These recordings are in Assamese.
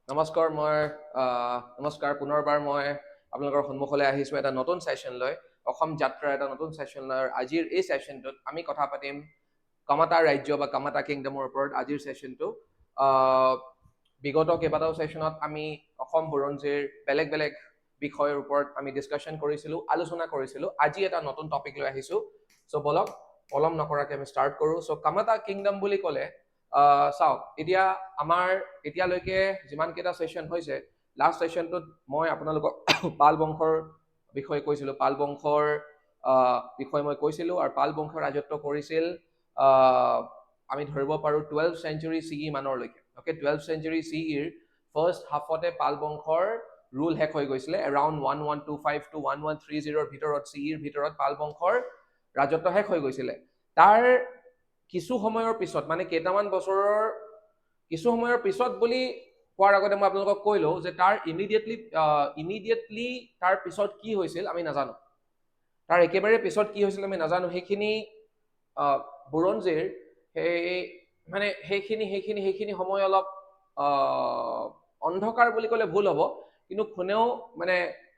নমস্কাৰ নমস্কাৰ পুনৰবাৰ মই আপোনালোকৰ সন্মুখলৈ আহিছোঁ এটা নতুন সেশন লৈ অসম যাত্ৰাৰ এটা নতুন সেশন লৈ আজিৰ এই সেশনটোত আমি কথা পাতিম কামাতা ৰাজ্য বা কামাতা কিংডমৰ ওপৰত আজিৰ সেশনটো বিগত কেইবাটাও সেশনত আমি অসম বুৰঞ্জীৰ বেলেগ বেলেগ বিষয়ৰ ওপৰত আমি ডিসকাশন কৰিছিলোঁ আলোচনা কৰিছিলোঁ আজি এটা নতুন টপিক লৈ আহিছোঁ সো বলক পলম নকৰাকৈ আমি স্টাৰ্ট কৰোঁ সো কামাতা কিংডম বুলি ক'লে চাওক এতিয়া আমাৰ এতিয়ালৈকে যিমান কেইটা সেশন হৈছে লাষ্ট সেশনটোত মই আপোনালোকক পাল বংশৰ বিষয়ে কৈছিলোঁ পাল বংশৰ বিষয়ে মই কৈছিলোঁ আৰু পাল বংশ ৰাজত্ব কৰিছিল আমি ধৰিব পাৰোঁ 12th century CE মানৰলৈকে okay 12th century CE first হাফতে পাল বংশৰ ৰুল শেষ হৈ গৈছিলে এৰাউণ্ড 1125 to 1130 ভিতৰত CEৰ ভিতৰত পাল বংশৰ ৰাজত্ব শেষ হৈ গৈছিলে তাৰ কিছু সময়ৰ পিছত মানে কেইটামান বছৰৰ কিছু সময়ৰ পিছত বুলি কোৱাৰ আগতে মই আপোনালোকক কৈ লওঁ যে তাৰ ইমিডিয়েটলি তাৰ পিছত কি হৈছিল আমি নাজানো তাৰ একেবাৰে পিছত কি হৈছিল আমি নাজানো সেইখিনি বুৰঞ্জীৰ সেইখিনি সময় অলপ অন্ধকাৰ বুলি ক'লে ভুল হ'ব কিন্তু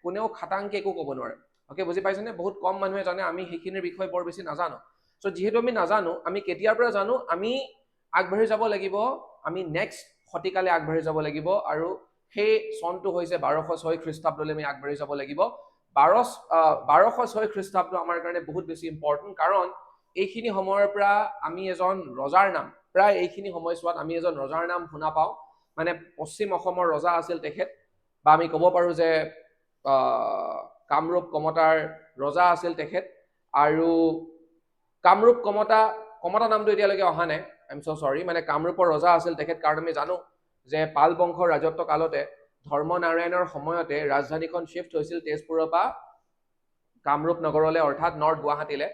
কোনেও খাটাংকে একো ক'ব নোৱাৰে অকে বুজি পাইছেনে বহুত কম মানুহে জানে আমি সেইখিনিৰ বিষয়ে বৰ বেছি নাজানো সো যেহেতু আমি নাজানো আমি কেতিয়াৰ পৰা জানো আমি আগবাঢ়ি যাব লাগিব আমি নেক্সট শতিকালৈ আগবাঢ়ি যাব লাগিব আৰু সেই চনটো হৈছে 1206 খ্ৰীষ্টাব্দলৈ আমি আগবাঢ়ি যাব লাগিব 1206 খ্ৰীষ্টাব্দ আমাৰ কাৰণে বহুত বেছি ইম্পৰ্টেণ্ট কাৰণ এইখিনি সময়ৰ পৰা আমি এজন ৰজাৰ নাম প্ৰায় এইখিনি সময়ছোৱাত আমি এজন ৰজাৰ নাম শুনা পাওঁ মানে পশ্চিম অসমৰ ৰজা আছিল তেখেত বা আমি ক'ব পাৰোঁ যে কামৰূপ কমতাৰ ৰজা আছিল তেখেত আৰু কামৰূপ কমতা নামটো এতিয়ালৈকে অহা নাই আই এম চ' চৰি মানে কামৰূপৰ ৰজা আছিল তেখেত কাৰণ আমি জানো যে পাল বংশৰ ৰাজত্ব কালতে ধৰ্মনাৰায়ণৰ সময়তে ৰাজধানীখন শিফ্ট হৈছিল তেজপুৰৰ পৰা কামৰূপ নগৰলৈ অৰ্থাৎ নৰ্থ গুৱাহাটীলৈ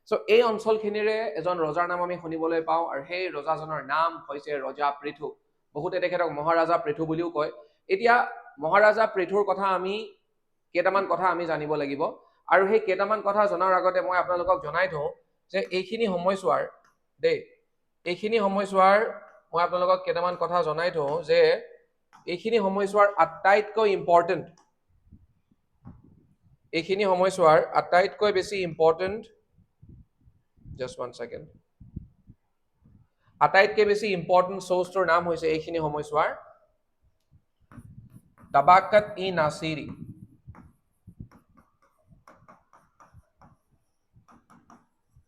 সো এই অঞ্চলখিনিৰে এজন ৰজাৰ নাম আমি শুনিবলৈ পাওঁ আৰু সেই ৰজাজনৰ নাম হৈছে ৰজা পৃথু বহুতে তেখেতক মহাৰাজা পৃথু বুলিও কয় এতিয়া মহাৰাজা পৃথুৰ কথা আমি কেইটামান কথা আমি জানিব লাগিব আৰু সেই কেইটামান কথা জনাৰ আগতে মই আপোনালোকক জনাই থওঁ যে এইখিনি সময়ছোৱাৰ মই আপোনালোকক কেইটামান কথা জনাই থওঁ যে এইখিনি সময়ছোৱাৰ আটাইতকৈ বেছি ইম্পৰ্টেণ্ট জাষ্ট ওৱান ছেকেণ্ড আটাইতকৈ বেছি ইম্পৰ্টেণ্ট চ'ৰ্চটোৰ নাম হৈছে এইখিনি সময়ছোৱাৰ তাবাকাত ই নাছিৰি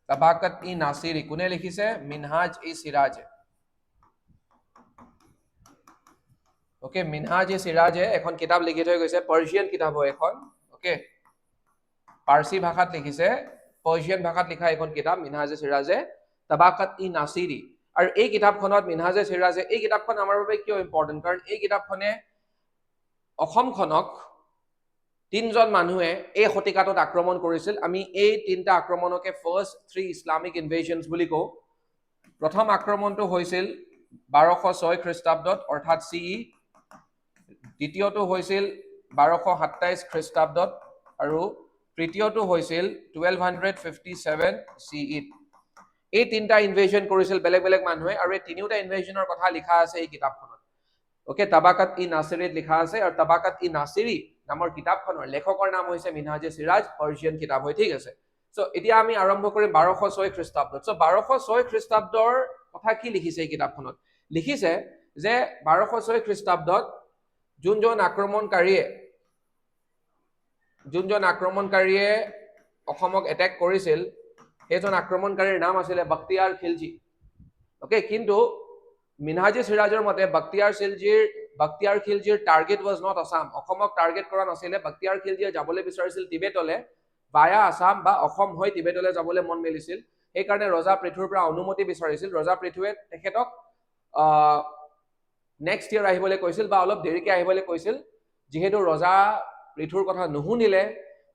তাবাকাত ই নাছিৰি কোনে লিখিছে মিনহাজ ই সিৰাজে ওকে মিনহাজ ই সিৰাজে এখন কিতাপ লিখি থৈ গৈছে পাৰ্চিয়ান কিতাপ হয় এখন ওকে পাৰ্চী ভাষাত লিখিছে পাৰ্চিয়ান ভাষাত লিখা এখন কিতাপ মিনহাজে সিৰাজে তাবাকাত ই নাছিৰি আৰু এই কিতাপখনত মিনহাজে সিৰাজে এই কিতাপখন আমাৰ বাবে কিয় ইম্পৰ্টেণ্ট কাৰণ এই কিতাপখনে অসমখনক তিনজন মানুহে এই শতিকাটোত আক্ৰমণ কৰিছিল আমি এই তিনটা আক্ৰমণকে ফাৰ্ষ্ট 3 ইছলামিক ইনভেশনছ বুলি কওঁ প্ৰথম আক্ৰমণটো হৈছিল 1206 খ্ৰীষ্টাব্দত অৰ্থাৎ CE দ্বিতীয়টো হৈছিল 1227 খ্ৰীষ্টাব্দত আৰু তৃতীয়টো হৈছিল 1257 CE এই তিনটা ইনভেশন কৰিছিল বেলেগ বেলেগ মানুহে আৰু এই তিনিওটা ইনভেশনৰ কথা লিখা আছে এই কিতাপখনত ওকে তাবাকাত ই নাছিৰিত লিখা আছে আৰু তাবাকাত ই নাছিৰি নামৰ কিতাপখনৰ লেখকৰ নাম হৈছে মিনহাজে সিৰাজ পাৰ্চিয়ান কিতাপ হয় ঠিক আছে সো এতিয়া আমি আৰম্ভ কৰিম 1206 খ্ৰীষ্টাব্দত সো 1206 খ্ৰীষ্টাব্দৰ কথা কি লিখিছে এই কিতাপখনত লিখিছে যে 1206 খ্ৰীষ্টাব্দত যোনজন আক্ৰমণকাৰীয়ে অসমক এটেক কৰিছিল সেইজন আক্ৰমণকাৰীৰ নাম আছিলে বখতিয়াৰ খিলজী ওকে কিন্তু মিনহাজে সিৰাজৰ মতে বখতিয়াৰ খিলজীৰ টাৰ্গেট ৱাজ নট আছাম অসমক টাৰ্গেট কৰা নাছিলে বখতিয়াৰ খিলজীয়ে যাবলৈ বিচাৰিছিল টিবেটলৈ ভায়া আছাম বা অসম হৈ টিবেটলৈ যাবলৈ মন মেলিছিল সেইকাৰণে ৰজা পৃথুৰ পৰা অনুমতি বিচাৰিছিল ৰজা পৃথুৱে তেখেতক নেক্সট ইয়াৰ আহিবলৈ কৈছিল বা অলপ দেৰিকৈ আহিবলৈ কৈছিল যেহেতু ৰজা পৃথুৰ কথা নুশুনিলে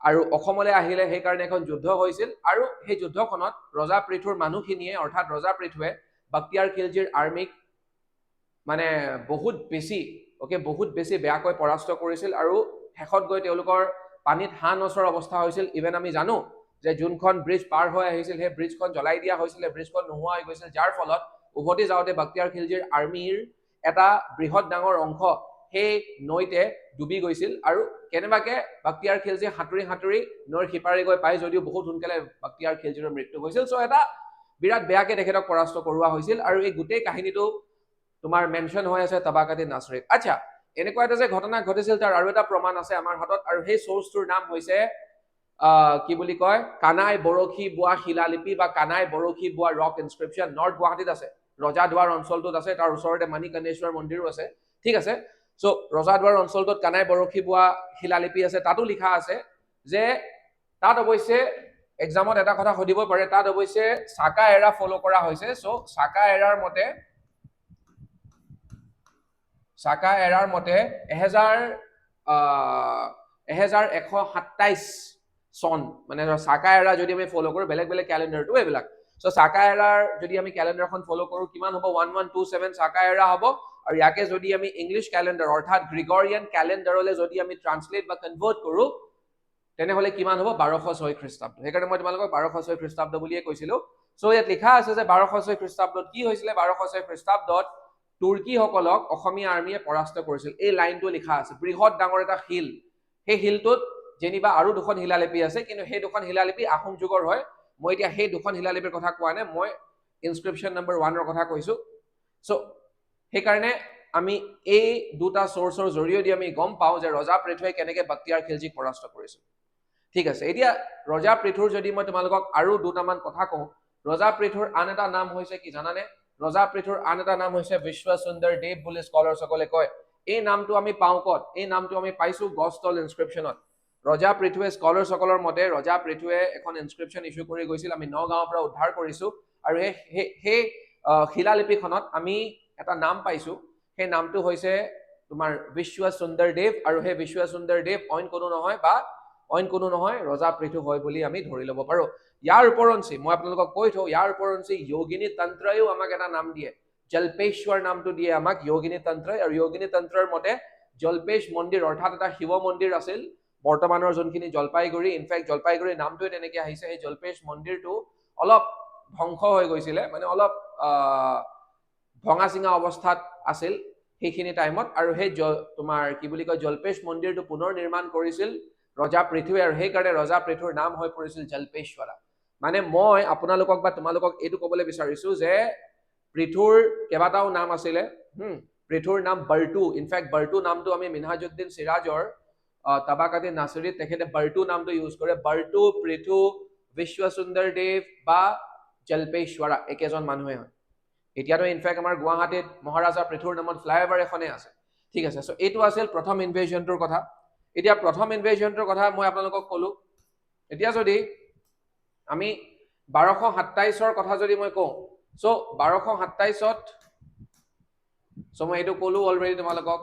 আৰু অসমলৈ আহিলে সেইকাৰণে এখন যুদ্ধ হৈছিল আৰু সেই যুদ্ধখনত ৰজা পৃথুৰ মানুহখিনিয়ে অৰ্থাৎ ৰজা পৃথুৱে বখতিয়াৰ খিলজীৰ আৰ্মিক মানে বহুত বেছি বেয়াকৈ পৰাস্ত কৰিছিল আৰু শেষত গৈ তেওঁলোকৰ পানীত হাঁহ নচৰ অৱস্থা হৈছিল ইভেন আমি জানো যে যোনখন ব্ৰিজ পাৰ হৈ আহিছিল সেই ব্ৰিজখন জ্বলাই দিয়া হৈছিল ব্ৰিজখন নোহোৱা হৈ গৈছিল যাৰ ফলত উভতি যাওঁতে বখতিয়াৰ খিলজীৰ আৰ্মিৰ এটা বৃহৎ ডাঙৰ অংশ সেই নৈতে ডুবি গৈছিল আৰু কেনেবাকে বাখতিয়াৰ খিলজী সাঁতুৰি নৈৰ সিপাৰে গৈ পাই যদিও বহুত সোনকালে বাখতিয়াৰ খিলজীৰ মৃত্যু হৈছিল চ' এটা বিৰাট বেয়াকে তেখেতক পৰাস্ত কৰোৱা হৈছিল আৰু এই গোটেই কাহিনীটো তোমাৰ মেনশ্যন হৈ আছে তাবাকাতে নাছৰীত। আচ্ছা, এনেকুৱা এটা যে ঘটনা ঘটিছিল তাৰ আৰু এটা প্ৰমাণ আছে আমাৰ হাতত আৰু সেই চ'ৰ্চটোৰ নাম হৈছে কি বুলি কয় কানাই বৰশী বোৱা শিলালিপি বা কানাই বৰশী বোৱা ৰক ইনস্ক্ৰিপশ্যন। নৰ্থ গুৱাহাটীত আছে, ৰজাদুৱাৰ অঞ্চলটোত আছে, তাৰ ওচৰতে মানিকৰ্ণেশ্বৰ মন্দিৰো আছে। ঠিক আছে, চ' ৰজাদুৱাৰ অঞ্চলটোত কানাই বৰশী বোৱা শিলালিপি আছে। তাতো লিখা আছে যে তাত অৱশ্যে এক্সামত এটা কথা সুধিব পাৰে, তাত অৱশ্যে চাকা এৰা ফ'ল' কৰা হৈছে। চ' চাকা এৰাৰ মতে 1127 চন, মানে চাকা এৰা যদি আমি ফ'ল' কৰোঁ, বেলেগ বেলেগ কেলেণ্ডাৰটো এইবিলাক। চ' চাকা এৰাৰ যদি আমি কেলেণ্ডাৰখন ফ'ল' কৰোঁ কিমান হ'ব? 1127 চাকা এৰা হ'ব। আৰু ইয়াকে যদি আমি ইংলিছ কেলেণ্ডাৰ অৰ্থাৎ গ্ৰিগৰিয়ান কেলেণ্ডাৰলৈ যদি আমি ট্ৰান্সলেট বা কনভাৰ্ট কৰোঁ তেনেহ'লে কিমান হ'ব? 1206 খ্ৰীষ্টাব্দ। সেইকাৰণে মই তোমালোকক 1206 খ্ৰীষ্টাব্দ বুলিয়ে কৈছিলো। চ' ইয়াত লিখা আছে যে 1206 খ্ৰীষ্টাব্দত কি হৈছিলে? 1206 খ্ৰীষ্টাব্দত তুৰ্কীসকলক অসমীয়া আৰ্মীয়ে পৰাস্ত কৰিছিল। এই লাইনটো লিখা আছে, বৃহৎ ডাঙৰ এটা শিল, সেই শিলটোত যেনিবা আৰু দুখন শিলালিপি আছে, কিন্তু সেই দুখন শিলালিপি আহোম যুগৰ হয়। মই এতিয়া সেই দুখন শিলালিপিৰ কথা কোৱা নাই, মই ইনস্ক্ৰিপশ্যন নম্বৰ 1ৰ কথা কৈছো। চ' সেইকাৰণে আমি এই দুটা চ'ৰ্চৰ জৰিয়তে আমি গম পাওঁ যে ৰজা পৃথুৱে কেনেকে বাখতিয়াৰ খিলজীক পৰাস্ত কৰিছিল। ঠিক আছে, এতিয়া ৰজা পৃথুৰ যদি মই তোমালোকক আৰু দুটামান কথা কওঁ, ৰজা পৃথুৰ আন এটা নাম হৈছে কি জানানে? ৰজা পৃথুৰ আন এটা নাম হৈছে বিশ্বসুন্দৰ দেৱ বুলি স্কলাৰসকলে কয়। এই নামটো আমি পাওঁ ক'ত? এই নামটো আমি পাইছো গছতল ইনস্ক্ৰিপশ্যনত। ৰজা পৃথুৱে স্কলাৰসকলৰ মতে ৰজা পৃথুৱে এখন ইনস্ক্ৰিপশ্যন ইছ্যু কৰি গৈছিল, আমি নগাঁৱৰ পৰা উদ্ধাৰ কৰিছো। আৰু সেই শিলালিপিখনত আমি এটা নাম পাইছো, সেই নামটো হৈছে তোমাৰ বিশ্বসুন্দৰ দেৱ। আৰু সেই বিশ্বসুন্দৰ দেৱ অইন কোনো নহয় ৰজা পৃথু হয় বুলি আমি ধৰি ল'ব পাৰো। ইয়াৰ ওপৰঞ্চি মই আপোনালোকক কৈ থওঁ, ইয়াৰ ওপৰঞ্চি যোগিনী তন্ত্ৰইও আমাক এটা নাম দিয়ে, জল্পেশ্বৰ নামটো দিয়ে আমাক যোগিনী তন্ত্ৰই। আৰু যোগিনী তন্ত্ৰৰ মতে জল্পেশ মন্দিৰ অৰ্থাৎ এটা শিৱ মন্দিৰ আছিল বৰ্তমানৰ যোনখিনি জলপাইগুৰি। ইনফেক্ট জলপাইগুৰি নামটোৱে তেনেকে আহিছে। সেই জল্পেশ মন্দিৰটো অলপ ধ্বংস হৈ গৈছিলে, মানে অলপ ভঙা চিঙা অৱস্থাত আছিল সেইখিনি টাইমত। আৰু সেই তোমাৰ কি বুলি কয় জল্পেশ মন্দিৰটো পুনৰ নিৰ্মাণ কৰিছিল ৰজা পৃথুৱে, আৰু সেইকাৰণে ৰজা পৃথুৰ নাম হৈ পৰিছিল জল্পেশ্বৰা। মানে মই আপোনালোকক বা তোমালোকক এইটো ক'বলৈ বিচাৰিছো যে পৃথুৰ কেইবাটাও নাম আছিলে। পৃথুৰ নাম বাৰ্টু। ইনফেক্ট বাৰ্টু নামটো আমি মিনহাজুদ্দিন চিৰাজৰ তাবাকাতে নাছৰীত তেখেতে বাৰ্টু নামটো ইউজ কৰে। বাৰ্টু, পৃথু, বিশ্বসুন্দৰ দেৱ বা জল্পেশ্বৰা একেজন মানুহে হয়। এতিয়াতো ইনফেক্ট আমাৰ গুৱাহাটীত মহাৰাজা পৃথুৰ নামত ফ্লাইঅভাৰ এখনেই আছে। ঠিক আছে, চ' এইটো আছিল প্ৰথম ইনভেশ্যনটোৰ কথা। এতিয়া প্ৰথম ইনভেশ্যনটোৰ কথা মই আপোনালোকক ক'লো। এতিয়া যদি আমি 1227ৰ কথা যদি মই কওঁ, চ' 1227ত মই এইটো ক'লো অলৰেডি তোমালোকক।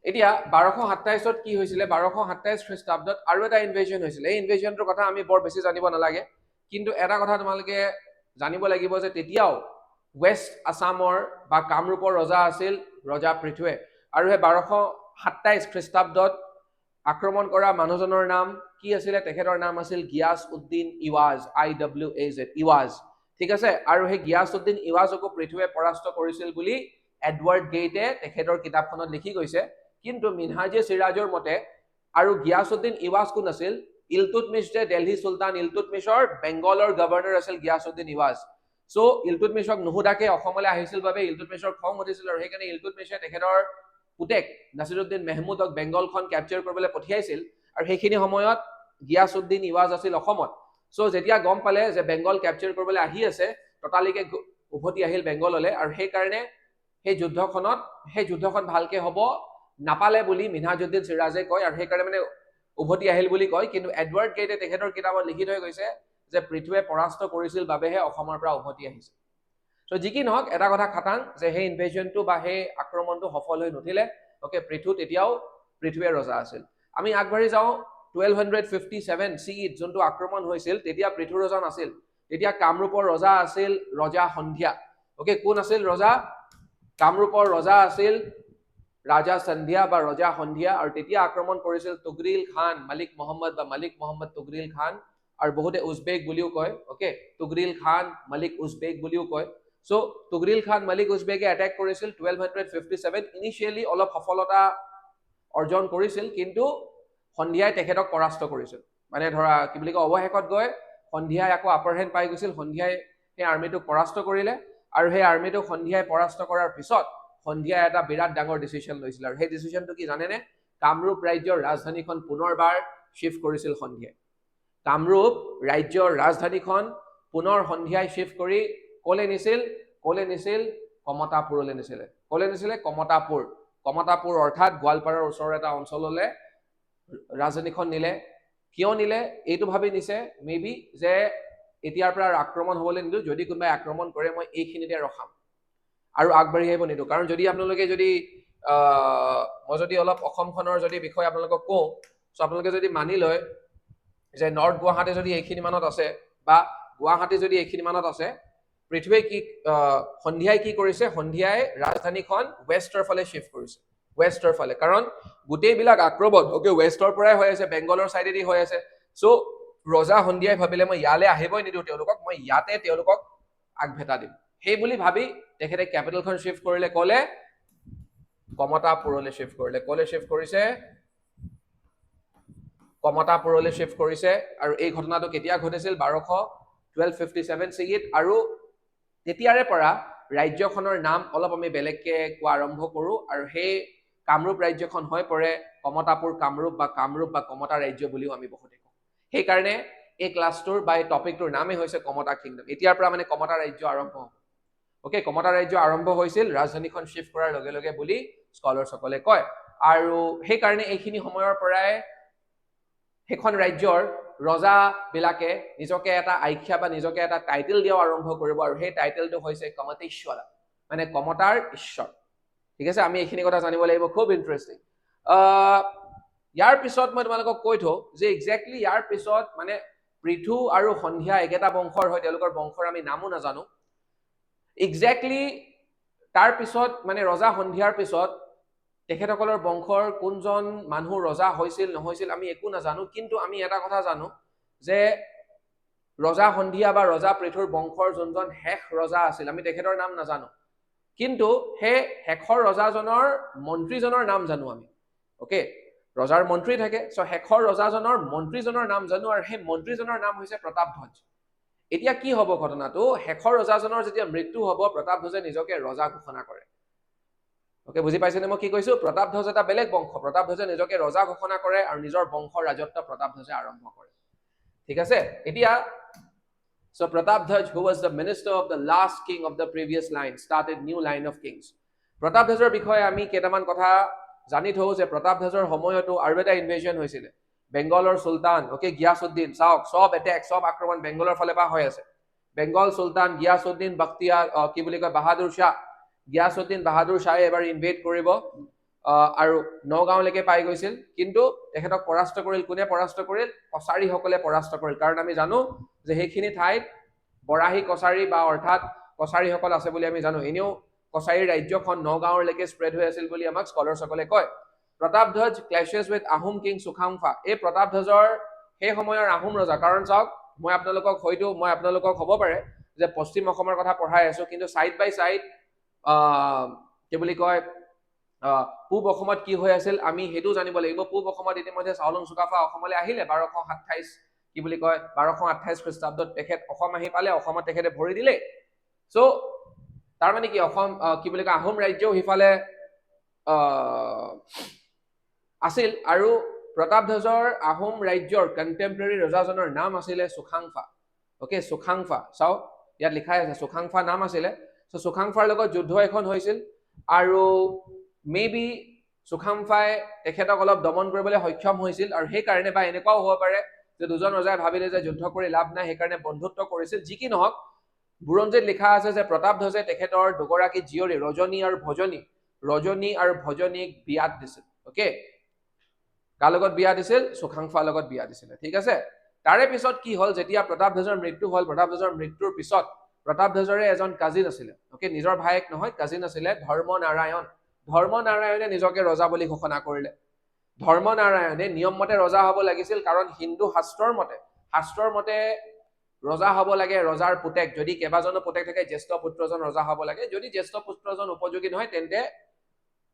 এতিয়া 1227ত কি হৈছিলে? 1227 খ্ৰীষ্টাব্দত আৰু এটা ইনভেশ্যন হৈছিলে। এই ইনভেশ্যনটোৰ কথা আমি বৰ বেছি জানিব নালাগে, কিন্তু এটা কথা তোমালোকে জানিব লাগিব যে তেতিয়াও ৱেষ্ট আছামৰ বা কামৰূপৰ ৰজা আছিল ৰজা পৃথুৱে। আৰু সেই 1227 খ্ৰীষ্টাব্দত আক্ৰমণ কৰা মানুহজনৰ নাম কি আছিলে? তেখেতৰ নাম আছিল গিয়াছ উদ্দিন ইৱাজ, IWAZ, ইৱাজ। ঠিক আছে, আৰু সেই গিয়াছ উদ্দিন ইৱাজকো পৃথুৱে পৰাস্ত কৰিছিল বুলি এডৱাৰ্ড গেইটে তেখেতৰ কিতাপখনত লিখি গৈছে। কিন্তু মিনহাজে চিৰাজৰ মতে আৰু গিয়াছ উদ্দিন ইৱাজ কোন আছিল? ইলতুৎমিছ যে দিল্লী চুলতান ইলতুৎমিছৰ বেংগলৰ গভৰ্ণৰ আছিল গিয়াছ উদ্দিন ইৱাজ। চ' ইলতুৎমিছক নুসুধাকে অসমলৈ আহিছিল বাবে ইলতুৎমিছৰ খং উঠিছিল, আৰু সেইকাৰণে ইলতুৎমিছে তেখেতৰ পুতেক নাছিৰুদ্দিন মেহমুদক বেংগলখন কেপচাৰ কৰিবলৈ পঠিয়াইছিল। আৰু সেইখিনি সময়ত গিয়াছ উদ্দিন ইৱাজ আছিল অসমত। চ' যেতিয়া গম পালে যে বেংগল কেপচাৰ কৰিবলৈ আহি আছে, ততালিকে উভতি আহিল বেংগললৈ। আৰু সেইকাৰণে সেই যুদ্ধখন ভালকে হ'ব নাপালে বুলি মিনহাজুদ্দিন চিৰাজে কয়, আৰু সেইকাৰণে মানে উভতি আহিল বুলি কয়। কিন্তু এডৱাৰ্ড গেইটে তেখেতৰ কিতাপত লিখি থৈ গৈছে যে পৃথুৱে পৰাস্ত কৰিছিল বাবেহে অসমৰ পৰা উভতি আহিছে। চ' যি কি নহওক, এটা কথা খাটাং যে সেই ইনভেশ্যনটো বা সেই আক্ৰমণটো সফল হৈ নুঠিলে। অকে, তেতিয়াও পৃথুৱে ৰজা আছিল। আমি আগবাঢ়ি যাওঁ 1257 CE যোনটো আক্ৰমণ হৈছিল, তেতিয়া পৃথু ৰজা নাছিল। তেতিয়া কামৰূপৰ ৰজা আছিল ৰজা সন্ধিয়া। অকে, কোন আছিল ৰজা? কামৰূপৰ ৰজা আছিল ৰাজা সন্ধিয়া বা ৰজা সন্ধিয়া। আৰু তেতিয়া আক্ৰমণ কৰিছিল তুগৰিল খান, মালিক মহম্মদ তুগৰিল খান, আৰু বহুতে উজবেক বুলিও কয়। অকে, তুগৰিল খান, মালিক উজবেক বুলিও কয়। সো তুগৰিল খান মালিক উজবেগে এটেক কৰিছিল 1257 ইনিশিয়েলি অলপ সফলতা অৰ্জন কৰিছিল কিন্তু সন্ধিয়াই তেখেতক পৰাস্ত কৰিছিল মানে ধৰা কি বুলি কয় অৱশেষত গৈ সন্ধিয়াই আকৌ আপাৰ হেণ্ড পাই গৈছিল সন্ধিয়াই সেই আৰ্মিটোক পৰাস্ত কৰিলে আৰু সেই আৰ্মিটোক সন্ধিয়াই পৰাস্ত কৰাৰ পিছত সন্ধিয়াই এটা বিৰাট ডাঙৰ ডিচিশন লৈছিল আৰু সেই ডিচিশনটো কি জানেনে কামৰূপ ৰাজ্যৰ ৰাজধানীখন পুনৰবাৰ শিফ্ট কৰিছিল সন্ধিয়াই কামৰূপ ৰাজ্যৰ ৰাজধানীখন পুনৰ সন্ধিয়াই শিফ্ট কৰি কলে নিছিল কমতাপুৰলৈ নিছিলে কলে নিছিলে কমতাপুৰ অৰ্থাৎ গোৱালপাৰাৰ ওচৰৰ এটা অঞ্চললৈ ৰাজধানীখন নিলে কিয় নিলে এইটো ভাবি নিছে মেবি যে এতিয়াৰ পৰা আক্ৰমণ হ'বলৈ নিদিওঁ যদি কোনোবাই আক্ৰমণ কৰে মই এইখিনিতে ৰখাম আৰু আগবাঢ়ি আহিব নিদিওঁ কাৰণ যদি আপোনালোকে যদি মই যদি অলপ অসমখনৰ যদি বিষয়ে আপোনালোকক কওঁ চ' আপোনালোকে যদি মানি লয় যে নৰ্থ গুৱাহাটী যদি এইখিনি মানত আছে বা গুৱাহাটী যদি এইখিনি মানত আছে পৃথিৱীয়ে কি সন্ধিয়াই কি কৰিছে সন্ধিয়াই ৰাজধানীখন ৱেষ্টৰ ফালে শিফ্ট কৰিছে ৱেষ্টৰ ফালে কাৰণ গোটেইবিলাক আক্ৰমণ ওকে ৱেষ্টৰ পৰাই হৈ আছে বেংগলৰ চাইডেদি হৈ আছে চ' ৰজা সন্ধিয়াই ভাবিলে মই ইয়ালৈ আহিবই নিদিওঁ তেওঁলোকক মই ইয়াতে তেওঁলোকক আগভেটা দিম সেই বুলি ভাবি তেখেতে কেপিটেলখন শিফ্ট কৰিলে কলে কমতাপুৰলৈ শিফ্ট কৰিলে কলে শিফ্ট কৰিছে কমতাপুৰলৈ শিফ্ট কৰিছে আৰু এই ঘটনাটো কেতিয়া ঘটিছিল 1257 চিগিত আৰু তেতিয়াৰে পৰা ৰাজ্যখনৰ নাম অলপ আমি বেলেগকে কোৱা আৰম্ভ কৰোঁ আৰু সেই কামৰূপ ৰাজ্যখন হৈ পৰে কমতাপুৰ কামৰূপ বা কমতা ৰাজ্য বুলিও আমি বহুতে কওঁ সেইকাৰণে এই ক্লাছটোৰ বা এই টপিকটোৰ নামেই হৈছে কমতা কিংডম এতিয়াৰ পৰা মানে কমতা ৰাজ্য আৰম্ভ হ'ব ওকে কমতা ৰাজ্য আৰম্ভ হৈছিল ৰাজধানীখন শিফ্ট কৰাৰ লগে লগে বুলি স্কলাৰসকলে কয় আৰু সেইকাৰণে এইখিনি সময়ৰ পৰাই সেইখন ৰাজ্যৰ ৰজাবিলাকে নিজকে এটা আখ্যা বা নিজকে এটা টাইটেল দিয়া আৰম্ভ কৰিব আৰু সেই টাইটেলটো হৈছে কমতেশ্বৰ মানে কমতাৰ ঈশ্বৰ ঠিক আছে আমি এইখিনি কথা জানিব লাগিব খুব ইণ্টাৰেষ্টিং ইয়াৰ পিছত মই তোমালোকক কৈ থওঁ যে এক্সেক্টলি ইয়াৰ পিছত মানে পৃথু আৰু সন্ধিয়া একেটা বংশৰ হয় তেওঁলোকৰ বংশৰ আমি নামো নাজানো এক্সেক্টলি তাৰ পিছত মানে ৰজা সন্ধিয়াৰ পিছত তেখেতসকলৰ বংশৰ কোনজন মানুহ ৰজা হৈছিল নহৈছিল আমি একো নাজানো কিন্তু আমি এটা কথা জানো যে ৰজা সন্ধিয়া বা ৰজা পৃথুৰ বংশৰ যোনজন শেষ ৰজা আছিল আমি তেখেতৰ নাম নাজানো কিন্তু সেই শেষৰ ৰজাজনৰ মন্ত্ৰীজনৰ নাম জানো আমি ওকে ৰজাৰ মন্ত্ৰী থাকে চ' শেষৰ ৰজাজনৰ মন্ত্ৰীজনৰ নাম জানো আৰু সেই মন্ত্ৰীজনৰ নাম হৈছে প্ৰতাপধ্বজ এতিয়া কি হ'ব ঘটনাটো শেষৰ ৰজাজনৰ যেতিয়া মৃত্যু হ'ব প্ৰতাপধ্বজে নিজকে ৰজা ঘোষণা কৰে ওকে বুজি পাইছেনে মই কি কৈছো প্ৰতাপধ্বজ এটা বেলেগ বংশ প্ৰতাপধ্বজে নিজকে ৰজা ঘোষণা কৰে আৰু নিজৰ বংশৰ ৰাজত্ব প্ৰতাপধ্বজে আৰম্ভ কৰে ঠিক আছে এতিয়া so Pratapdhaj who was the minister of the last king of the previous line started new line of kings প্ৰতাপধ্বজৰ বিষয়ে আমি কেইটামান কথা জানি থওঁ যে প্ৰতাপধ্বজৰ সময়তো আৰু এটা ইনভেজন হৈছিল বেংগলৰ সুলতান ওকে গিয়াসউদ্দিন চাওক সব এটেক সব আক্ৰমণ বেংগলৰ ফালে পৰা হৈ আছে বেংগল সুলতান গিয়াসউদ্দিন বখতিয়াৰ কি বুলি কয় বাহাদুৰ শাহ গিয়াসউদ্দিন বাহাদুৰ শাহে এবাৰ ইনভেড কৰিব আৰু নগাঁওলৈকে পাই গৈছিল কিন্তু তেখেতক পৰাস্ত কৰিল কোনে পৰাস্ত কৰিল কছাৰীসকলে পৰাস্ত কৰিল কাৰণ আমি জানো যে সেইখিনি ঠাইত বৰাহী কছাৰী বা অৰ্থাৎ কছাৰীসকল আছে বুলি আমি জানো এনেও কছাৰী ৰাজ্যখন নগাঁৱলৈকে স্প্ৰেড হৈ আছিল বুলি আমাক স্কলাৰসকলে কয় প্ৰতাপধ্বজ ক্লেশেছ উইথ আহোম কিং সুখাংফা এই প্ৰতাপধ্বজৰ সেই সময়ৰ আহোম ৰজা কাৰণ চাওক মই আপোনালোকক হ'ব পাৰে যে পশ্চিম অসমৰ কথা পঢ়াই আছো কিন্তু সাইড বাই সাইড কি বুলি কয় পূব অসমত কি হৈ আছিল আমি হেতু জানিব লাগিব পূব অসমত ইতিমধ্যে চাওলুং চুকাফা অসমলৈ আহিলে 1227 কি বুলি কয় 1228 খ্ৰীষ্টাব্দত তেখেত অসম আহি পালে অসমত তেখেতে ভৰি দিলে সো তাৰ মানে কি অসম কি বুলি কয় আহোম ৰাজ্যও হিফালে আছিল আৰু প্ৰতাপধ্বজৰ আহোম ৰাজ্যৰ কন্টেম্পৰেৰী ৰজাজনৰ নাম আছিলে সুখাংফা ওকে সুখাংফা চাও ইয়াত লিখাই আছে সুখাংফা নাম আছিলে সো সুখাংফাৰ লগত যুদ্ধ এখন হৈছিল আৰু মেবি সুখাংফাই তেখেতক অলপ দমন কৰিবলৈ সক্ষম হৈছিল আৰু সেই কাৰণে বা এনেকুৱাও হ'ব পাৰে যে দুজন ৰজাই ভাবিলে যে যুদ্ধ কৰি লাভ নাই সেইকাৰণে বন্ধুত্ব কৰিছিল যি কি নহওক বুৰঞ্জীত লিখা আছে যে প্ৰতাপধ্বজে তেখেতৰ দুগৰাকী জীয়ৰী ৰজনী আৰু ভজনীক বিয়াত দিছিল ওকে কাৰ লগত বিয়া দিছিল সুখাংফাৰ লগত বিয়া দিছিল ঠিক আছে তাৰে পিছত কি হ'ল যেতিয়া প্ৰতাপধ্বজৰ মৃত্যু হ'ল প্ৰতাপধ্বজৰ মৃত্যুৰ পিছত প্ৰতাপধ্বজৰে এজন কাজিন আছিলে ওকে নিজৰ ভায়েক নহয় কাজিন আছিলে ধৰ্মনাৰায়ণে নিজকে ৰজা বুলি ঘোষণা কৰিলে ধৰ্মনাৰায়ণে নিয়ম মতে ৰজা হ'ব লাগিছিল কাৰণ হিন্দু শাস্ত্ৰৰ মতে ৰজা হ'ব লাগে ৰজাৰ পুতেক, যদি কেইবাজনো পুতেক থাকে জ্যেষ্ঠ পুত্ৰজন ৰজা হ'ব লাগে, যদি জ্যেষ্ঠ পুত্ৰজন উপযোগী নহয় তেন্তে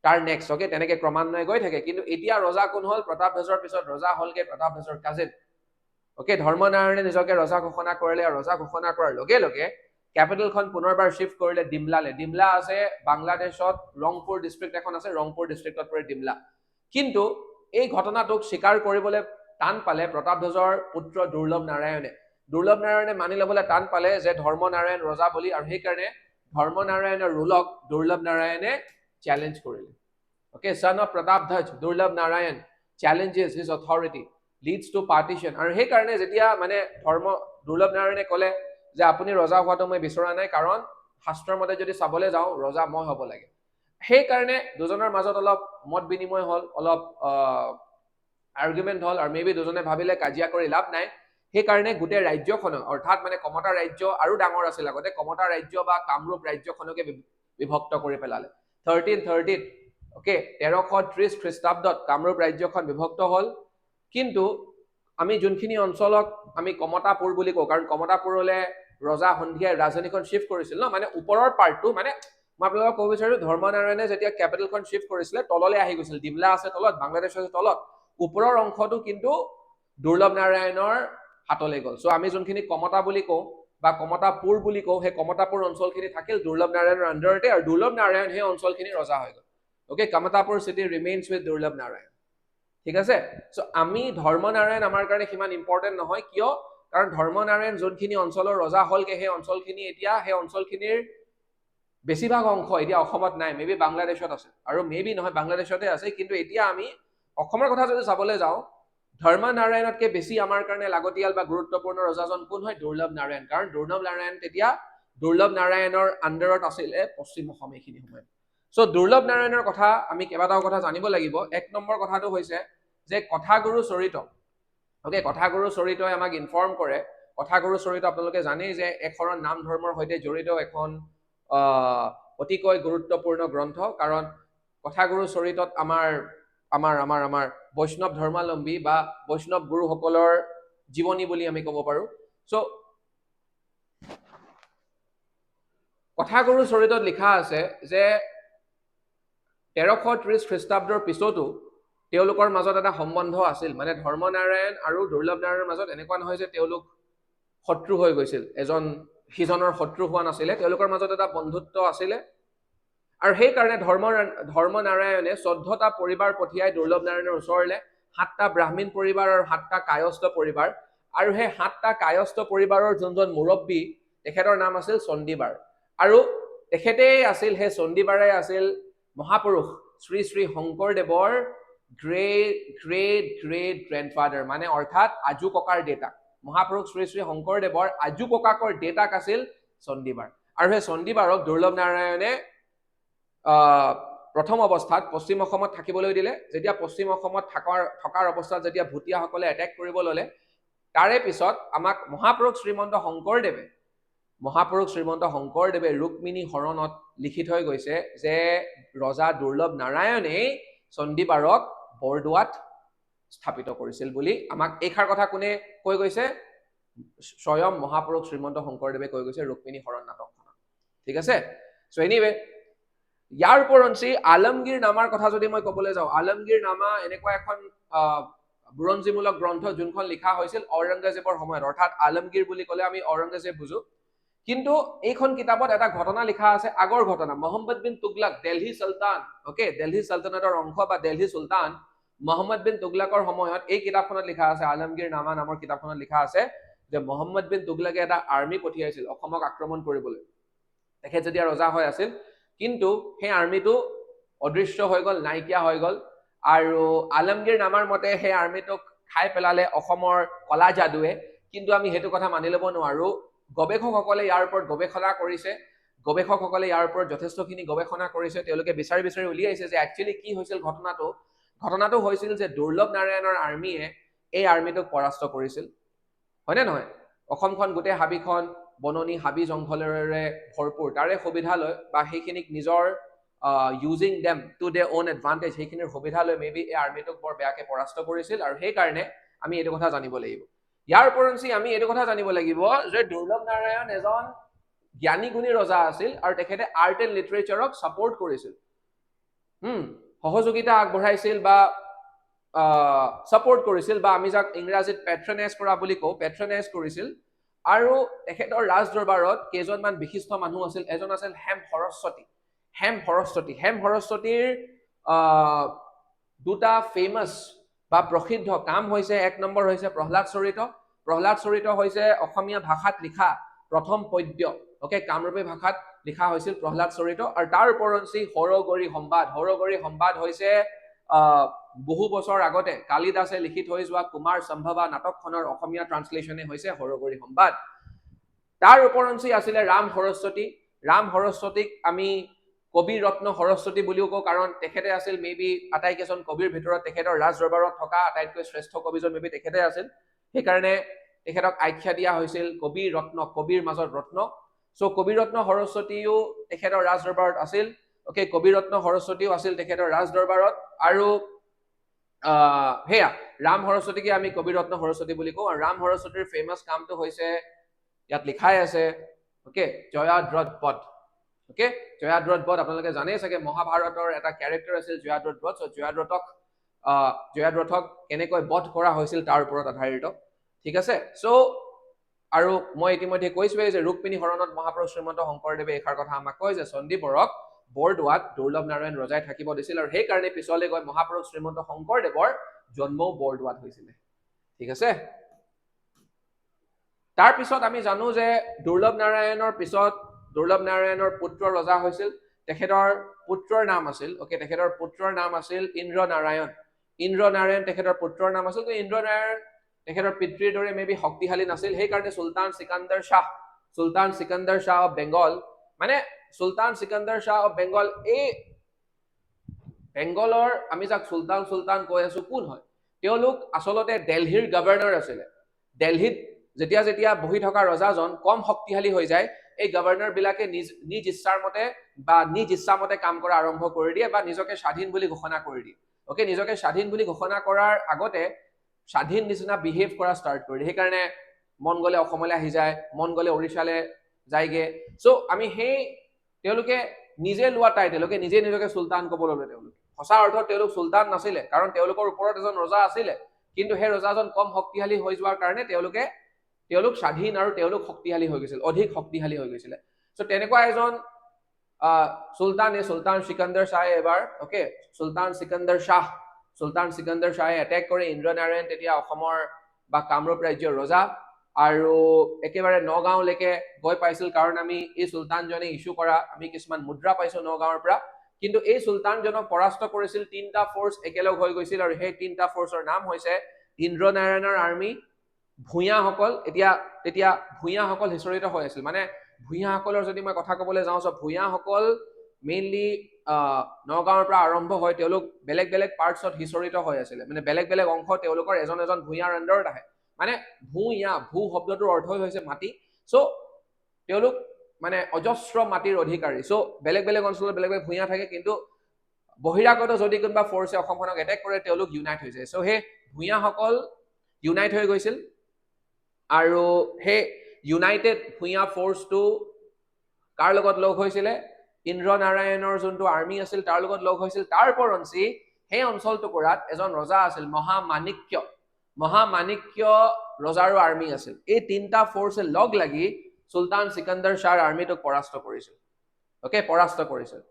তাৰ নেক্সট, অকে, তেনেকে ক্ৰমান্বয়ে গৈ থাকে। কিন্তু এতিয়া ৰজা কোন হ'ল? প্ৰতাপধ্বজৰ পিছত ৰজা হ'লগে প্ৰতাপধ্বজৰ কাজিন, অকে। ধৰ্মনাৰায়ণে নিজকে ৰজা ঘোষণা কৰিলে, আৰু ৰজা ঘোষণা কৰাৰ লগে লগে কেপিটেলখন পুনৰবাৰ শিফ্ট কৰিলে ডিমলালে। ডিমলা আছে বাংলাদেশত, ৰংপুৰ ডিষ্ট্ৰিক্ট এখন আছে, ৰংপুৰ ডিষ্ট্ৰিক্টত পৰে ডিমলা। কিন্তু এই ঘটনাটোক স্বীকাৰ কৰিবলৈ টান পালে প্ৰতাপধ্বজৰ পুত্ৰ দুৰ্লভ নাৰায়ণে। দুৰ্লভ নাৰায়ণে মানি ল'বলৈ টান পালে যে ধৰ্মনাৰায়ণ ৰজা বুলি, আৰু সেইকাৰণে ধৰ্মনাৰায়ণৰ ৰুলক দুৰ্লভ নাৰায়ণে চেলেঞ্জ কৰিলে। অকে, son of Pratapdhaj, দুৰ্লভ Narayan challenges his authority, leads to partition। আৰু সেইকাৰণে যেতিয়া মানে দুৰ্লভ নাৰায়ণে ক'লে যে আপুনি ৰজা হোৱাটো মই বিচৰা নাই, কাৰণ শাস্ত্ৰৰ মতে যদি চাবলৈ যাওঁ ৰজা মই হ'ব লাগে। সেইকাৰণে দুজনৰ মাজত অলপ মত বিনিময় হ'ল, অলপ আৰ্গুমেণ্ট হ'ল, আৰু মেবি দুজনে ভাবিলে কাজিয়া কৰি লাভ নাই। সেইকাৰণে গোটেই ৰাজ্যখনক, অৰ্থাৎ মানে কমতা ৰাজ্য আৰু ডাঙৰ আছিল আগতে, কমতা ৰাজ্য বা কামৰূপ ৰাজ্যখনকে বিভক্ত কৰি পেলালে 1330। অকে, 1330 খ্ৰীষ্টাব্দত কামৰূপ ৰাজ্যখন বিভক্ত হ'ল। কিন্তু আমি যোনখিনি অঞ্চলক আমি কমতাপুৰ বুলি কওঁ, কাৰণ কমতাপুৰলৈ ৰজা সন্ধিয়াই ৰাজধানীখন শিফ্ট কৰিছিল ন, মানে ওপৰৰ পাৰ্টটো, মানে মই আপোনালোকক ক'ব বিচাৰো ধৰ্মনাৰায়ণে যেতিয়া কেপিটেলখন শিফ্ট কৰিছিলে তললৈ আহি গৈছিল, ডিমলা আছে তলত, বাংলাদেশ আছে তলত, ওপৰৰ অংশটো কিন্তু দুৰ্লভ নাৰায়ণৰ হাতলৈ গ'ল। চ' আমি যোনখিনি কমতা বুলি কওঁ বা কমতাপুৰ বুলি কওঁ, সেই কমতাপুৰ অঞ্চলখিনি থাকিল দুৰ্লভ নাৰায়ণৰ আণ্ডাৰতে, আৰু দুৰ্লভ নাৰায়ণ সেই অঞ্চলখিনি ৰজা হৈ গ'ল। Okay, Kamatapur city remains with দুৰ্লভ নাৰায়ণ। ঠিক আছে, চ' আমি ধৰ্মনাৰায়ণ আমাৰ কাৰণে সিমান ইম্পৰ্টেণ্ট নহয়, কিয়? কাৰণ ধৰ্মনাৰায়ণ যোনখিনি অঞ্চলৰ ৰজা হ'লগে, সেই অঞ্চলখিনি এতিয়া, সেই অঞ্চলখিনিৰ বেছিভাগ অংশ এতিয়া অসমত নাই, মেবি বাংলাদেশত আছে, আৰু মেবি নহয় বাংলাদেশতে আছে। কিন্তু এতিয়া আমি অসমৰ কথা যদি চাবলৈ যাওঁ, ধৰ্মনাৰায়ণতকে বেছি আমাৰ কাৰণে লাগতিয়াল বা গুৰুত্বপূৰ্ণ ৰজাজন কোন হয়? দুৰ্লভ নাৰায়ণ। কাৰণ দুৰ্লভ নাৰায়ণ তেতিয়া দুৰ্লভ নাৰায়ণৰ আণ্ডাৰত আছিলে পশ্চিম অসম এইখিনি সময়ত। চ' দুৰ্লভ নাৰায়ণৰ কথা আমি কেইবাটাও কথা জানিব লাগিব। এক নম্বৰ কথাটো হৈছে যে কথাগুৰু চৰিত, অকে, কথাগুৰু চৰিতই আমাক ইনফৰ্ম কৰে। কথাগুৰু চৰিত আপোনালোকে জানেই যে এখন নাম ধৰ্মৰ সৈতে জড়িত এখন অতিকৈ গুৰুত্বপূৰ্ণ গ্ৰন্থ, কাৰণ কথাগুৰু চৰিতত আমাৰ বৈষ্ণৱ ধৰ্মাৱলম্বী বা বৈষ্ণৱ গুৰুসকলৰ জীৱনী বুলি আমি ক'ব পাৰো। চ' কথাগুৰু চৰিতত লিখা আছে যে 1330 খ্ৰীষ্টাব্দৰ পিছতো তেওঁলোকৰ মাজত এটা সম্বন্ধ আছিল, মানে ধৰ্মনাৰায়ণ আৰু দুৰ্লভ নাৰায়ণৰ মাজত এনেকুৱা নহয় যে তেওঁলোক শত্ৰু হৈ গৈছিল, এজন সিজনৰ শত্ৰু হোৱা নাছিলে, তেওঁলোকৰ মাজত এটা বন্ধুত্ব আছিলে। আৰু সেইকাৰণে ধৰ্মনাৰায়ণে 14টা পৰিবাৰ পঠিয়াই দুৰ্লভ নাৰায়ণৰ ওচৰলে, 7টা ব্ৰাহ্মণ পৰিবাৰ আৰু 7টা কায়স্থ পৰিবাৰ, আৰু সেই 7টা কায়স্থ পৰিবাৰৰ যোনজন মুৰব্বী তেখেতৰ নাম আছিল চণ্ডীবাৰ, আৰু তেখেতেই আছিল, সেই চণ্ডীবাৰে আছিল মহাপুৰুষ শ্ৰী শ্ৰী শংকৰদেৱৰ গ্ৰেট গ্ৰেট গ্ৰেট গ্ৰেণ্ডফাদাৰ, মানে অৰ্থাৎ আজু ককাৰ দেউতাক। মহাপুৰুষ শ্ৰী শ্ৰী শংকৰদেৱৰ আজু ককাকৰ দেউতাক আছিল চণ্ডীবাৰ, আৰু সেই চণ্ডীবাৰক দুৰ্লভ নাৰায়ণে প্ৰথম অৱস্থাত পশ্চিম অসমত থাকিবলৈ দিলে। যেতিয়া পশ্চিম অসমত থকাৰ অৱস্থাত যেতিয়া ভুটীয়াসকলে এটেক কৰিব ল'লে, তাৰে পিছত আমাক মহাপুৰুষ শ্ৰীমন্ত শংকৰদেৱে ৰুক্মিণী হৰণত লিখি থৈ গৈছে যে ৰজা দুৰ্লভ নাৰায়ণেই চণ্ডীবাৰক বৰদোৱাত স্থাপিত কৰিছিল বুলি আমাক এইষাৰ কথা কোনে কৈ গৈছে? স্বয়ং মহাপুৰুষ শ্ৰীমন্ত শংকৰদেৱে কৈ গৈছে ৰুক্মিণী হৰণ নাটকখনত। ঠিক আছে, চ' এনিৱে ইয়াৰ উপৰঞ্চি আলমগীৰ নামাৰ কথা যদি মই ক'বলৈ যাওঁ, আলমগীৰ নামা এনেকুৱা এখন বুৰঞ্জীমূলক গ্ৰন্থ যোনখন লিখা হৈছিল ঔৰংগজেবৰ সময়ত, অৰ্থাৎ আলমগীৰ বুলি ক'লে আমি ঔৰংগজেব বুজো। কিন্তু এইখন কিতাপত এটা ঘটনা লিখা আছে, আগৰ ঘটনা। মহম্মদ বিন তুগলাক, দেলহি চুলতান, অকে, দেলহি চালতানাতৰ অংশ বা দেলহি চুলতান মহম্মদ বিন তুগলাকৰ সময়ত এই কিতাপখনত লিখা আছে, আলমগীৰ নামা নামৰ কিতাপখনত লিখা আছে যে মহম্মদ বিন তুগলাকে এটা আৰ্মি পঠিয়াইছিল অসমক আক্ৰমণ কৰিবলৈ। তেখেত যেতিয়া ৰজা হৈ আছিল, কিন্তু সেই আৰ্মিটো অদৃশ্য হৈ গ'ল, নাইকিয়া হৈ গ'ল, আৰু আলমগীৰ নামাৰ মতে সেই আৰ্মিটোক খাই পেলালে অসমৰ কলা যাদুৱে। কিন্তু আমি সেইটো কথা মানি ল'ব নোৱাৰো। গৱেষকসকলে ইয়াৰ ওপৰত গৱেষণা কৰিছে, গৱেষকসকলে ইয়াৰ ওপৰত যথেষ্টখিনি গৱেষণা কৰিছে। তেওঁলোকে বিচাৰি উলিয়াইছে যে একচুৱেলি কি হৈছিল ঘটনাটো হৈছিল যে দুৰ্লভ নাৰায়ণৰ আৰ্মিয়ে এই আৰ্মিটোক পৰাস্ত কৰিছিল, হয়নে নহয়? অসমখন গোটেই হাবিখন বননি হাবি জংঘলেৰে ভৰপূৰ, তাৰে সুবিধা লৈ বা সেইখিনিক নিজৰ using them to there on advantage, সেইখিনিৰ সুবিধা লৈ মেবি এই আৰ্মিটোক বৰ বেয়াকে পৰাস্ত কৰিছিল, আৰু সেইকাৰণে আমি এইটো কথা জানিব লাগিব। ইয়াৰ উপৰঞ্চি আমি এইটো কথা জানিব লাগিব যে দুৰ্লভ নাৰায়ণ এজন জ্ঞানী গুণী ৰজা আছিল আৰু তেখেতে আৰ্ট এণ্ড লিটাৰেচাৰক ছাপোৰ্ট কৰিছিল, সহযোগিতা আগবঢ়াইছিল বা ছাপোৰ্ট কৰিছিল, বা আমি যাক ইংৰাজীত পেট্ৰনাইজ কৰা বুলি কওঁ, পেট্ৰনাইজ কৰিছিল। আৰু তেখেতৰ ৰাজ দৰবাৰত কেইজনমান বিশিষ্ট মানুহ আছিল। এজন আছিল হেম সৰস্বতী। হেম সৰস্বতীৰ দুটা ফেমাছ বা প্ৰসিদ্ধ কাম হৈছে, এক নম্বৰ হৈছে প্ৰহ্লাদ চৰিত। প্ৰহ্লাদ চৰিত হৈছে অসমীয়া ভাষাত লিখা প্ৰথম পদ্য, কামৰূপী ভাষাত লিখা হৈছিল প্ৰহ্লাদ চৰিত। আৰু তাৰ উপৰঞ্চি হৰগৌৰী সম্বাদ। হৰগৌৰী সম্বাদ হৈছে বহু বছৰ আগতে কালিদাসে লিখি থৈ যোৱা কুমাৰ সম্ভৱা নাটকখনৰ অসমীয়া ট্ৰান্সলেশ্যনে হৈছে হৰগৌৰী সম্বাদ। তাৰ উপৰঞ্চি আছিলে ৰাম সৰস্বতী। ৰাম সৰস্বতীক আমি কবি ৰত্ন সৰস্বতী বুলিও কওঁ, কাৰণ তেখেতে আছিল মেবি আটাইকেইজন কবিৰ ভিতৰত তেখেতৰ ৰাজ দৰবাৰত থকা আটাইতকৈ শ্ৰেষ্ঠ কবিজন মেবি তেখেতে আছিল। সেইকাৰণে তেখেতক আখ্যা দিয়া হৈছিল কবি ৰত্ন, কবিৰ মাজত ৰত্ন। চ' কবি ৰত্ন সৰস্বতীও তেখেতৰ ৰাজ দৰবাৰত আছিল। কবি ৰত্ন সৰস্বতীও আছিল তেখেতৰ ৰাজ দৰবাৰত। আৰু সেয়া ৰাম সৰস্বতীকে আমি কবি ৰত্ন সৰস্বতী বুলি কওঁ। আৰু ৰাম সৰস্বতীৰ ফেমাছ কামটো হৈছে, ইয়াত লিখাই আছে, জয়াদ্ৰত বধ। জয়াদ্ৰত বধ আপোনালোকে জানেই চাগে, মহাভাৰতৰ এটা কেৰেক্টাৰ আছিল জয়াদ্ৰত বধ। চ' জয়াদ্ৰথক কেনেকৈ বধ কৰা হৈছিল তাৰ ওপৰত আধাৰিত। ঠিক আছে। চ' আৰু মই ইতিমধ্যে কৈছোৱেই যে ৰুক্মিণী হৰণত মহাপুৰুষ শ্ৰীমন্ত শংকৰদেৱে এইষাৰ কথা আমাক কয় যে চণ্ডীবৰক বৰদোৱাত দুৰ্লভ নাৰায়ণ ৰজাই থাকিব দিছিল, আৰু সেইকাৰণে পিছলৈ গৈ মহাপুৰুষ শ্ৰীমন্ত শংকৰদেৱৰ জন্মও বৰদোৱাত হৈছিলে। ঠিক আছে। তাৰ পিছত আমি জানো যে দুৰ্লভ নাৰায়ণৰ পিছত দুৰ্লভ নাৰায়ণৰ পুত্ৰ ৰজা হৈছিল। তেখেতৰ পুত্ৰৰ নাম আছিল ইন্দ্ৰ নাৰায়ণ। ইন্দ্ৰ নাৰায়ণ তেখেতৰ পুত্ৰৰ নাম আছিল। ইন্দ্ৰ নাৰায়ণ তেখেতৰ পিতৃৰ দৰে মেবি শক্তিশালী নাছিল। সেইকাৰণে চুলতান চিকান্দাৰ শ্বাহ অফ বেংগল, মানে চুলতান চিকান্দাৰ শ্বাহ অফ বেংগল, এই বেংগলৰ আমি যাক চুলতান কৈ আছো কোন হয়? তেওঁলোক আচলতে দেলহিৰ গভৰ্ণৰ আছিলে। দেলহিত যেতিয়া বহি থকা ৰজাজন কম শক্তিশালী হৈ যায়, এই গভৰ্ণৰ বিলাকে নিজ ইচ্ছা মতে কাম কৰা আৰম্ভ কৰি দিয়ে, বা নিজকে স্বাধীন বুলি ঘোষণা কৰি দিয়ে। নিজকে স্বাধীন বুলি ঘোষণা কৰাৰ আগতে স্বাধীন নিচিনা বিহেভ কৰা ষ্টাৰ্ট কৰি দিয়ে। সেইকাৰণে মন গ'লে অসমলৈ আহি যায়, মন গ'লে উৰিষ্যালৈ যায়গে। চ' আমি তেওঁলোকে নিজে লোৱা তেওঁলোকে নিজকে চুলতান ক'ব ল'লে। তেওঁলোকে সঁচা অৰ্থত তেওঁলোক চুলতান নাছিলে, কাৰণ তেওঁলোকৰ ওপৰত এজন ৰজা আছিলে, কিন্তু সেই ৰজাজন কম শক্তিশালী হৈ যোৱাৰ কাৰণে তেওঁলোক স্বাধীন আৰু তেওঁলোক শক্তিশালী হৈ গৈছিল, অধিক শক্তিশালী হৈ গৈছিলে। চ' তেনেকুৱা এজন চুলতান চিকান্দাৰ শ্বাহে এবাৰ চুলতান চিকান্দাৰ শ্বাহে এটেক কৰে। ইন্দ্ৰ নাৰায়ণ তেতিয়া অসমৰ বা কামৰূপ ৰাজ্যৰ ৰজা, আৰু একেবাৰে নগাঁওলৈকে গৈ পাইছিল, কাৰণ আমি এই চুলতানজনে ইছ্যু কৰা আমি কিছুমান মুদ্ৰা পাইছো নগাঁৱৰ পৰা। কিন্তু এই চুলতানজনক পৰাস্ত কৰিছিল 3টা ফ'ৰ্চ একেলগ হৈ গৈছিল, আৰু সেই 3টা ফ'ৰ্চৰ নাম হৈছে ইন্দ্ৰ নাৰায়ণৰ আৰ্মি, ভূঞাসকল। তেতিয়া ভূঞাসকল সিঁচৰিত হৈ আছিল। মানে ভূঞাসকলৰ যদি মই কথা ক'বলৈ যাওঁ, ভূঞাসকল মেইনলি নগাঁৱৰ পৰা আৰম্ভ হয়। তেওঁলোক বেলেগ বেলেগ পাৰ্টছত সিঁচৰিত হৈ আছিলে, মানে বেলেগ বেলেগ অংশ তেওঁলোকৰ এজন ভূঞাৰ আণ্ডাৰত আহে। মানে ভূ শব্দটোৰ অৰ্থই হৈছে মাটি। চ' তেওঁলোক মানে অজস্ৰ মাটিৰ অধিকাৰী। চ' বেলেগ বেলেগ অঞ্চলত বেলেগ বেলেগ ভূঞা থাকে, কিন্তু বহিৰাগত যদি কোনোবা ফ'ৰ্চে অসমখনক এটেক কৰে, তেওঁলোক ইউনাইট হৈ যায়। চ' সেই ভূঞাসকল ইউনাইট হৈ গৈছিল, আৰু সেই ইউনাইটেড ভূঞা ফ'ৰ্চটো কাৰ লগত লগ হৈছিলে? ইন্দ্ৰ নাৰায়ণৰ যোনটো আৰ্মি আছিল তাৰ লগত লগ হৈছিল। তাৰ উপৰঞ্চি সেই অঞ্চল টুকুৰাত এজন ৰজা আছিল, মহামাণিক্য ৰজাৰো আৰ্মি আছিল। এই 3টা ফ'ৰ্চে লগ লাগি চুলতান চিকান্দাৰ শ্বাহৰ আৰ্মিটোক পৰাস্ত কৰিছিল।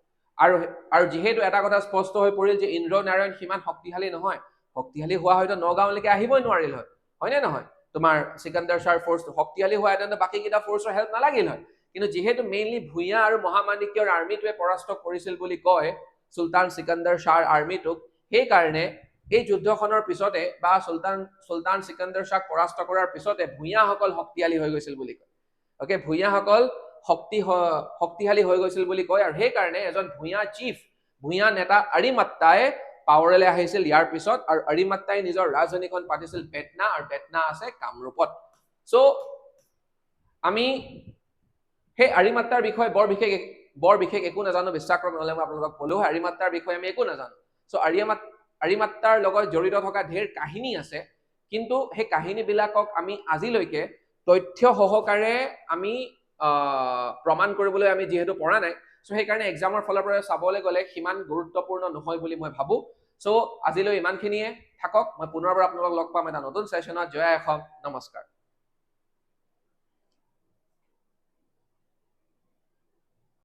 আৰু যিহেতু এটা কথা স্পষ্ট হৈ পৰিল যে ইন্দ্ৰ নাৰায়ণ সিমান শক্তিশালী নহয়, শক্তিশালী হোৱা হয়তো নগাঁওলৈকে আহিবই নোৱাৰিল হয়, হয়নে নহয়? তোমাৰ চিকান্দাৰ শ্বাহৰ ফ'ৰ্চ শক্তিশালী হোৱাহেঁতেন বাকী কেইটা ফ'ৰ্চৰ হেল্প নালাগিল হয়। কিন্তু যিহেতু মেইনলি ভূঞা আৰু মহামাণিক্যৰ আৰ্মিটোৱে পৰাস্ত কৰিছিল বুলি কয় চুলতান চিকান্দাৰ শ্বাহৰ আৰ্মিটোক, সেইকাৰণে এই যুদ্ধখনৰ পিছতে বা চুলতান চিকান্দাৰ শ্বাহক পৰাস্ত কৰাৰ পিছতে ভূঞাসকল শক্তিশালী হৈ গৈছিল বুলি কয়। ভূঞাসকল শক্তিশালী হৈ গৈছিল বুলি কয়, আৰু সেইকাৰণে এজন ভূঞা নেতা আৰিমাত্তাই পাৱাৰলৈ আহিছিল ইয়াৰ পিছত, আৰু আৰিমাত্তাই নিজৰ ৰাজধানীখন পাতিছিল পেটনা, আৰু পেটনা আছে কামৰূপত। চ' আমি সেই আৰিমাত্তাৰ বিষয়ে বৰ বিশেষ একো নাজানো, বিশ্বাস কৰক, নহ'লে মই আপোনালোকক ক'লো আৰিমাত্তাৰ বিষয়ে আমি একো নাজানো। চ' আৰিমাত্তাৰ লগত জড়িত থকা ঢেৰ কাহিনী আছে, কিন্তু সেই কাহিনীবিলাকক আমি আজিলৈকে তথ্য সহকাৰে আমি প্ৰমাণ কৰিবলৈ আমি যিহেতু পৰা নাই, চ' সেইকাৰণে এক্সামৰ ফালৰ পৰা চাবলৈ গ'লে সিমান গুৰুত্বপূৰ্ণ নহয় বুলি মই ভাবোঁ। চ' আজিলৈ ইমানখিনিয়ে থাকক। মই পুনৰবাৰ আপোনালোকক লগ পাম এটা নতুন ছেশ্যনত। জয় অসম, নমস্কাৰ।